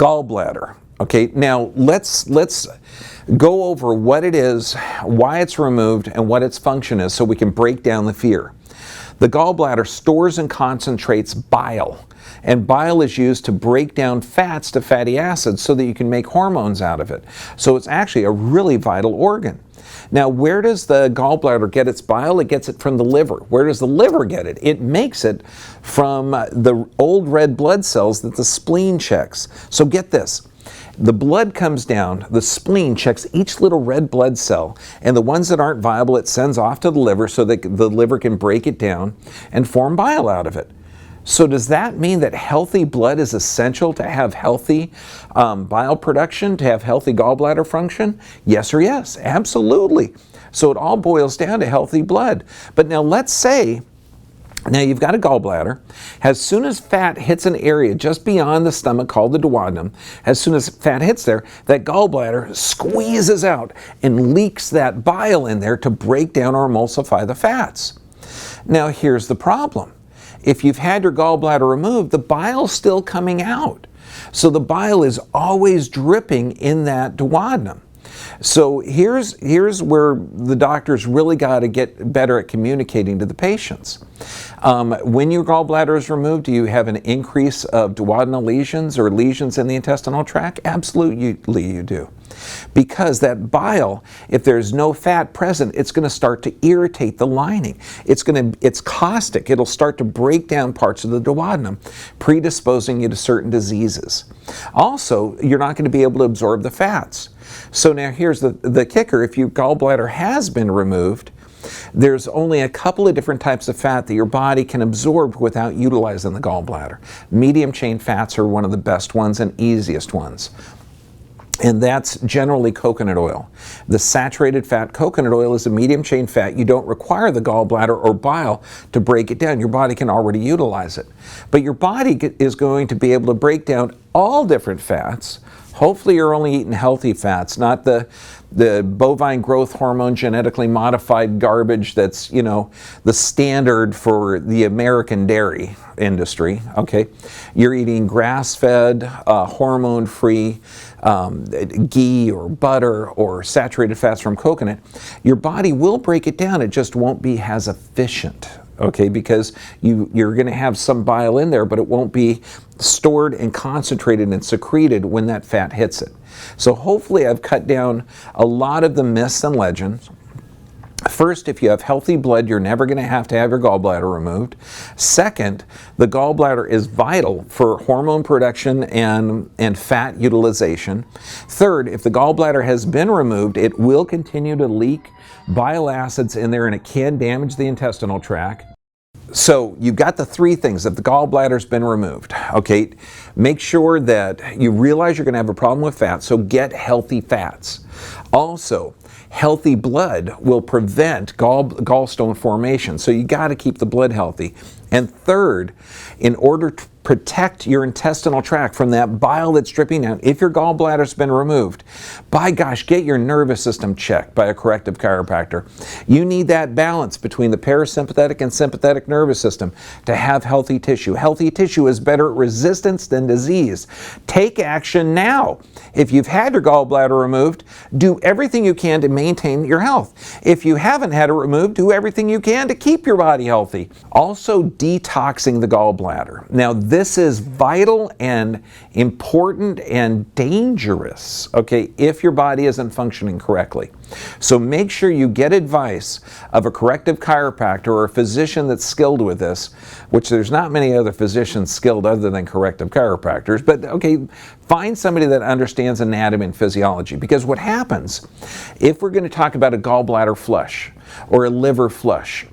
Gallbladder. Okay, now let's go over what it is, why it's removed, and what its function is so we can break down the fear. The gallbladder stores and concentrates bile, and bile is used to break down fats to fatty acids so that you can make hormones out of it. So it's actually a really vital organ. Now, where does the gallbladder get its bile? It gets it from the liver. Where does the liver get it? It makes it from the old red blood cells that the spleen checks. So get this. The blood comes down, the spleen checks each little red blood cell, and the ones that aren't viable it sends off to the liver so that the liver can break it down and form bile out of it. So does that mean that healthy blood is essential to have healthy bile production, to have healthy gallbladder function? Yes or yes, absolutely. So it all boils down to healthy blood. But now let's say, now you've got a gallbladder. As soon as fat hits an area just beyond the stomach called the duodenum, as soon as fat hits there, that gallbladder squeezes out and leaks that bile in there to break down or emulsify the fats. Now here's the problem. If you've had your gallbladder removed, the bile's still coming out. So the bile is always dripping in that duodenum. So here's where the doctors really got to get better at communicating to the patients. When your gallbladder is removed, do you have an increase of duodenal lesions or lesions in the intestinal tract? Absolutely you do. Because that bile, if there's no fat present, it's going to start to irritate the lining. It's caustic. It'll start to break down parts of the duodenum, predisposing you to certain diseases. Also, you're not going to be able to absorb the fats. So now here's the kicker. If your gallbladder has been removed, there's only a couple of different types of fat that your body can absorb without utilizing the gallbladder. Medium chain fats are one of the best ones and easiest ones. And that's generally coconut oil. The saturated fat coconut oil is a medium chain fat. You don't require the gallbladder or bile to break it down. Your body can already utilize it. But your body is going to be able to break down all different fats. Hopefully you're only eating healthy fats, not the bovine growth hormone genetically modified garbage that's, you know, the standard for the American dairy industry, okay? You're eating grass-fed, hormone-free ghee or butter or saturated fats from coconut. Your body will break it down, it just won't be as efficient. Okay, because you're going to have some bile in there, but it won't be stored and concentrated and secreted when that fat hits it. So hopefully I've cut down a lot of the myths and legends. First, if you have healthy blood, you're never going to have your gallbladder removed. Second, the gallbladder is vital for hormone production and fat utilization. Third, if the gallbladder has been removed, it will continue to leak bile acids in there and it can damage the intestinal tract. So you've got the three things. If the gallbladder's been removed, okay, make sure that you realize you're going to have a problem with fat, so get healthy fats. Also, healthy blood will prevent gallstone formation, so you got to keep the blood healthy. And third, in order to protect your intestinal tract from that bile that's dripping out, if your gallbladder's been removed, by gosh, get your nervous system checked by a corrective chiropractor. You need that balance between the parasympathetic and sympathetic nervous system to have healthy tissue. Healthy tissue is better at resistance than disease. Take action now. If you've had your gallbladder removed, do everything you can to maintain your health. If you haven't had it removed, do everything you can to keep your body healthy. Also, detoxing the gallbladder. Now, this is vital and important and dangerous, okay, if your body isn't functioning correctly. So make sure you get advice of a corrective chiropractor or a physician that's skilled with this, which there's not many other physicians skilled other than corrective chiropractors, but okay, find somebody that understands anatomy and physiology, because what happens, if we're going to talk about a gallbladder flush or a liver flush,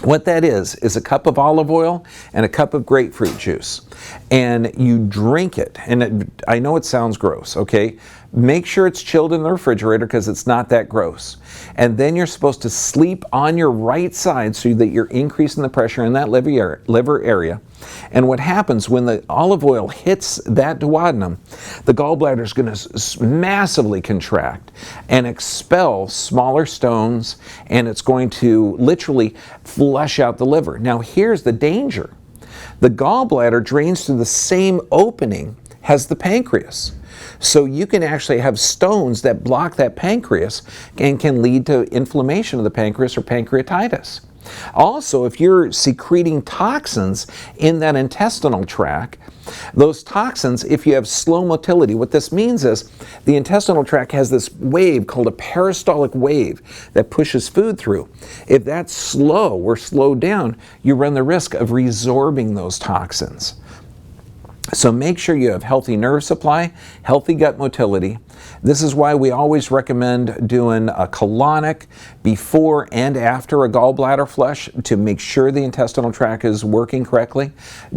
what that is a cup of olive oil and a cup of grapefruit juice. And you drink it. And I know it sounds gross, okay? Make sure it's chilled in the refrigerator because it's not that gross. And then you're supposed to sleep on your right side so that you're increasing the pressure in that liver area. And what happens when the olive oil hits that duodenum, the gallbladder is going to massively contract and expel smaller stones, and it's going to literally flush out the liver. Now here's the danger. The gallbladder drains through the same opening has the pancreas. So you can actually have stones that block that pancreas and can lead to inflammation of the pancreas or pancreatitis. Also, if you're secreting toxins in that intestinal tract, those toxins, if you have slow motility, what this means is the intestinal tract has this wave called a peristaltic wave that pushes food through. If that's slow or slowed down, you run the risk of resorbing those toxins. So make sure you have healthy nerve supply, healthy gut motility. This is why we always recommend doing a colonic before and after a gallbladder flush to make sure the intestinal tract is working correctly.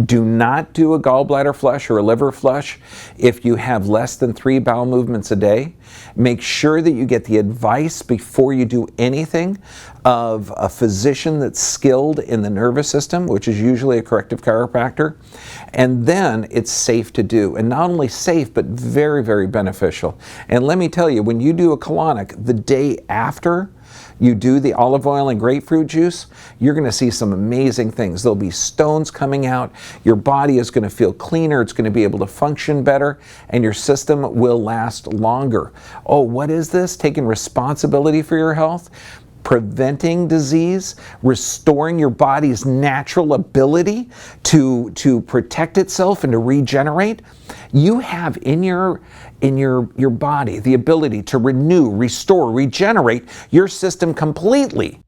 Do not do a gallbladder flush or a liver flush if you have less than 3 bowel movements a day. Make sure that you get the advice before you do anything of a physician that's skilled in the nervous system, which is usually a corrective chiropractor. And then it's safe to do. And not only safe, but very, very beneficial. And let me tell you, when you do a colonic, the day after you do the olive oil and grapefruit juice, you're going to see some amazing things. There'll be stones coming out. Your body is going to feel cleaner. It's going to be able to function better, and your system will last longer. Oh, what is this? Taking responsibility for your health? Preventing disease, restoring your body's natural ability to protect itself and to regenerate. You have in your body the ability to renew, restore, regenerate your system completely